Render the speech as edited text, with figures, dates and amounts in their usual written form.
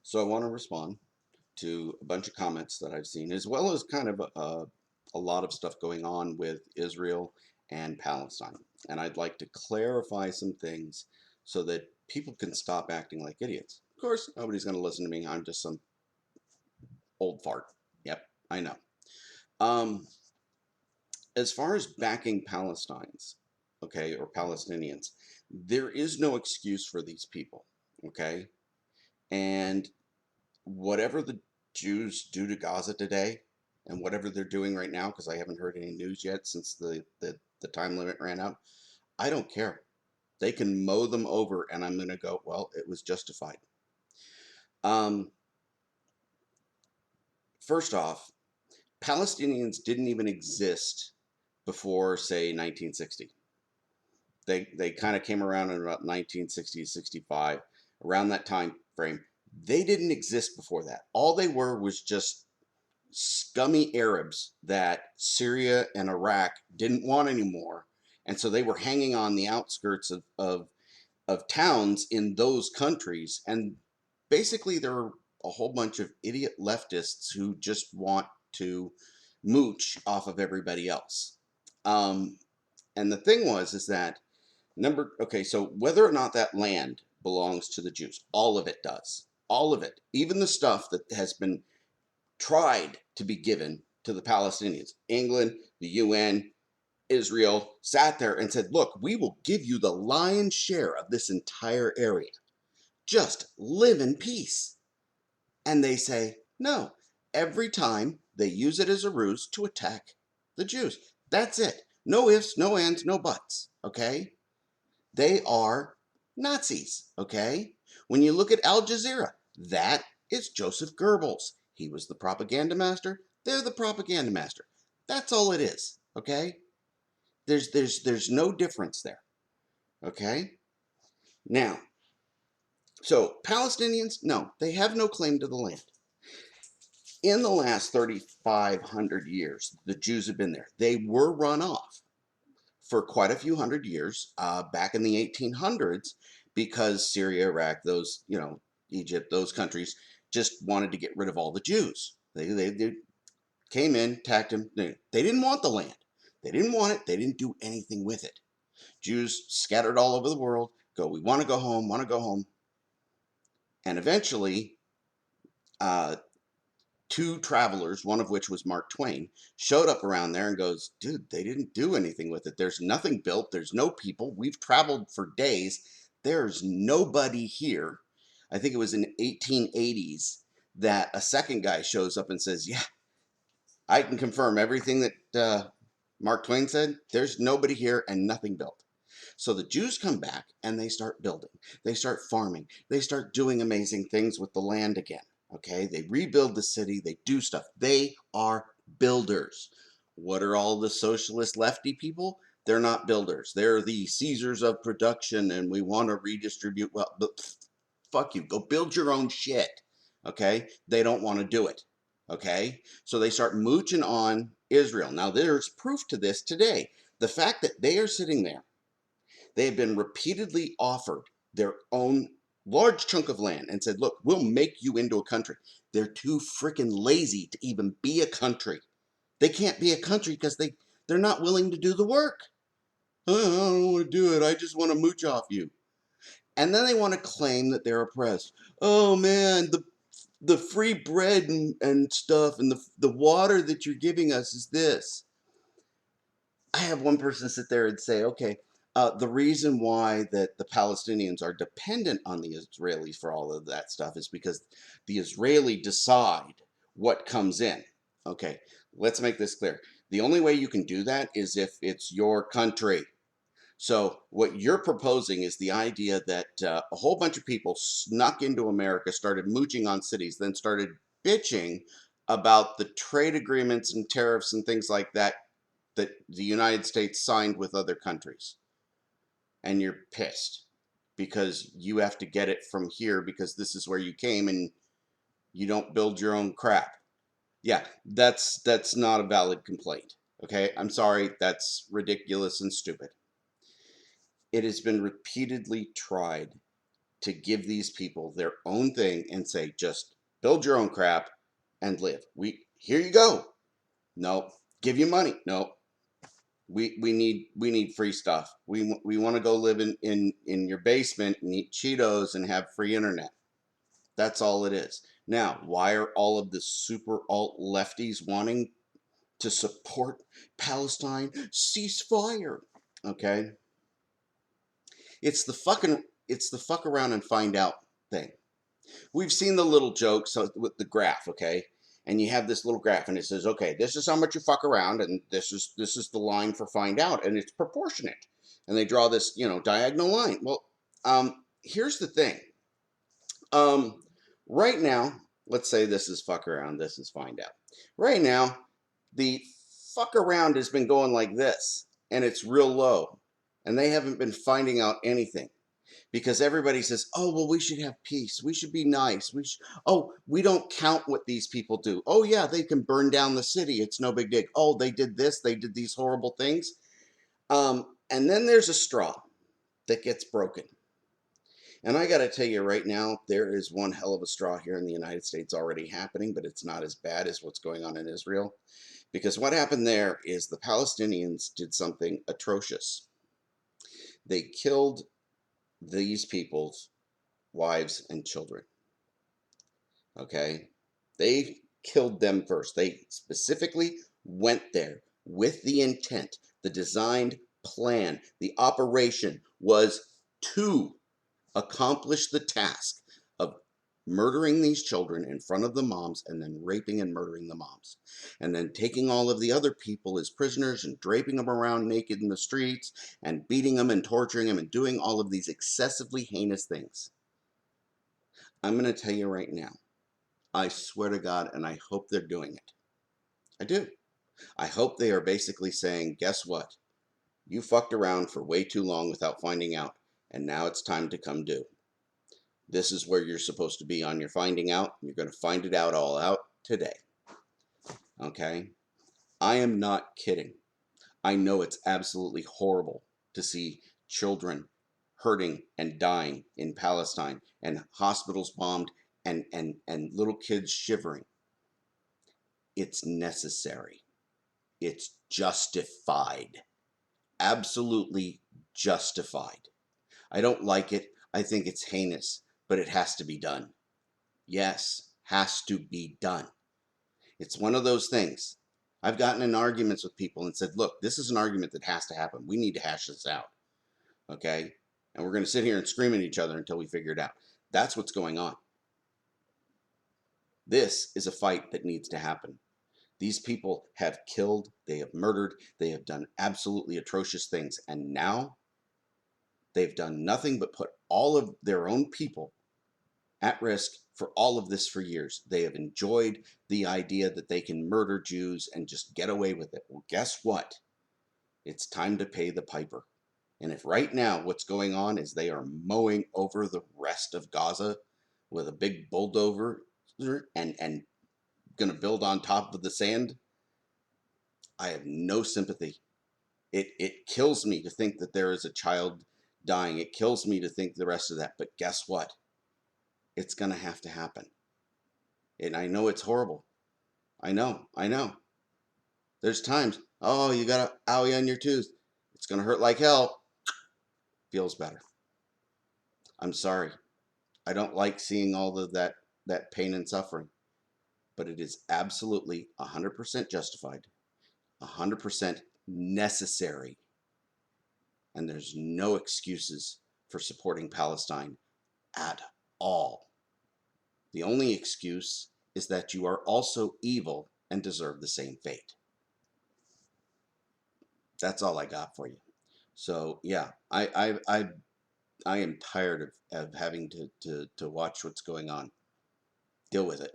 So I want to respond to a bunch of comments that I've seen, as well as kind of a lot of stuff going on with Israel and Palestine. And I'd like to clarify some things so that people can stop acting like idiots. Of course, nobody's going to listen to me. I'm just some old fart. Yep, I know. Um, as far as backing Palestinians, okay, or Palestinians, there is no excuse for these people, okay? And whatever the Jews do to Gaza today, and whatever they're doing right now, because I haven't heard any news yet since the time limit ran out, I don't care. They can mow them over, and I'm going to go, well, it was justified. Um, first off, Palestinians didn't even exist before, say, 1960. They kind of came around in about 1960, 65, around that time frame. They didn't exist before that. All they were was just scummy Arabs that Syria and Iraq didn't want anymore. And so they were hanging on the outskirts of towns in those countries. And basically, there are a whole bunch of idiot leftists who just want to mooch off of everybody else. Um, and the thing is that okay, so whether or not that land belongs to the Jews, all of it does. All of it. Even the stuff that has been tried to be given to the Palestinians. England, the UN, Israel sat there and said, look, we will give you the lion's share of this entire area. Just live in peace. And they say, no. Every time they use it as a ruse to attack the Jews. That's it. No ifs, no ands, no buts. Okay? They are Nazis. Okay? When you look at Al Jazeera, that is Joseph Goebbels. He was the propaganda master. They're the propaganda master. That's all it is. Okay? There's no difference there. Okay? Now, so Palestinians, no, they have no claim to the land. In the last 3,500 years, the Jews have been there. They were run off for quite a few hundred years back in the 1800s because Syria, Iraq, those, Egypt, those countries just wanted to get rid of all the Jews. They came in, attacked them. They didn't want the land. They didn't want it. They didn't do anything with it. Jews scattered all over the world go, we want to go home, want to go home. And eventually, uh, two travelers, one of which was Mark Twain, showed up around there and goes, dude, they didn't do anything with it. There's nothing built. There's no people. We've traveled for days. There's nobody here. I think it was in the 1880s that a second guy shows up and says, yeah, I can confirm everything that Mark Twain said. There's nobody here and nothing built. So the Jews come back and they start building. They start farming. They start doing amazing things with the land again. Okay, they rebuild the city. They do stuff. They are builders. What are all the socialist lefty people? They're not builders. They're the Caesars of production, and we want to redistribute. Well, but fuck you. Go build your own shit. Okay, they don't want to do it. Okay, so they start mooching on Israel. Now there's proof to this today. The fact that they are sitting there, they have been repeatedly offered their own large chunk of land and said, look, we'll make you into a country. They're too freaking lazy to even be a country. They can't be a country because they're not willing to do the work. Oh, I don't want to do it. I just want to mooch off you. And then they want to claim that they're oppressed. Oh man, the free bread and stuff and the water that you're giving us is this. I have one person sit there and say, okay, the reason why that the Palestinians are dependent on the Israelis for all of that stuff is because the Israeli decide what comes in. Okay, let's make this clear. The only way you can do that is if it's your country. So what you're proposing is the idea that a whole bunch of people snuck into America, started mooching on cities, then started bitching about the trade agreements and tariffs and things like that that the United States signed with other countries. And you're pissed because you have to get it from here because this is where you came and you don't build your own crap. Yeah, that's not a valid complaint. Okay, I'm sorry, that's ridiculous and stupid. It has been repeatedly tried to give these people their own thing and say, just build your own crap and live. Here you go. No, give you money. No, we need free stuff. We want to go live in your basement and eat Cheetos and have free internet. That's all it is. Now, why are all of the super alt lefties wanting to support Palestine ceasefire? Okay, it's the fuck around and find out thing. We've seen the little jokes with the graph, okay? And you have this little graph, and it says, okay, this is how much you fuck around, and this is the line for find out, and it's proportionate. And they draw this, diagonal line. Well, here's the thing. Um, right now, let's say this is fuck around, this is find out. Right now, the fuck around has been going like this, and it's real low, and they haven't been finding out anything because everybody says, "Oh, well, we should have peace. We should be nice. Oh, we don't count what these people do. Oh, yeah, they can burn down the city. It's no big deal. Oh, they did this. They did these horrible things." And then there's a straw that gets broken. And I got to tell you right now, there is one hell of a straw here in the United States already happening, but it's not as bad as what's going on in Israel. Because what happened there is the Palestinians did something atrocious. They killed these people's wives and children. Okay? They killed them first. They specifically went there with the intent, the designed plan, the operation was to accomplish the task of murdering these children in front of the moms and then raping and murdering the moms. And then taking all of the other people as prisoners and draping them around naked in the streets and beating them and torturing them and doing all of these excessively heinous things. I'm going to tell you right now, I swear to God, and I hope they're doing it. I do. I hope they are basically saying, guess what? You fucked around for way too long without finding out, and now it's time to come due. This is where you're supposed to be on your finding out. You're going to find it out all out today. Okay? I am not kidding. I know it's absolutely horrible to see children hurting and dying in Palestine and hospitals bombed and little kids shivering. It's necessary. It's justified. Absolutely justified. I don't like it. I think it's heinous, but it has to be done. Yes, has to be done. It's one of those things. I've gotten in arguments with people and said, look, this is an argument that has to happen. We need to hash this out. Okay? And we're going to sit here and scream at each other until we figure it out. That's what's going on. This is a fight that needs to happen. These people have killed, they have murdered, they have done absolutely atrocious things. And now they've done nothing but put all of their own people at risk for all of this for years. They have enjoyed the idea that they can murder Jews and just get away with it. Well, guess what? It's time to pay the piper. And if right now what's going on is they are mowing over the rest of Gaza with a big bulldozer and going to build on top of the sand, I have no sympathy. It kills me to think that there is a child dying. It kills me to think the rest of that. But guess what? It's going to have to happen. And I know it's horrible. I know. There's times, oh, you got an owie on your tooth. It's going to hurt like hell. Feels better. I'm sorry. I don't like seeing all of that pain and suffering. But it is absolutely 100% justified, 100% necessary. And there's no excuses for supporting Palestine at all. The only excuse is that you are also evil and deserve the same fate. That's all I got for you. So yeah, I am tired of having to watch what's going on. Deal with it.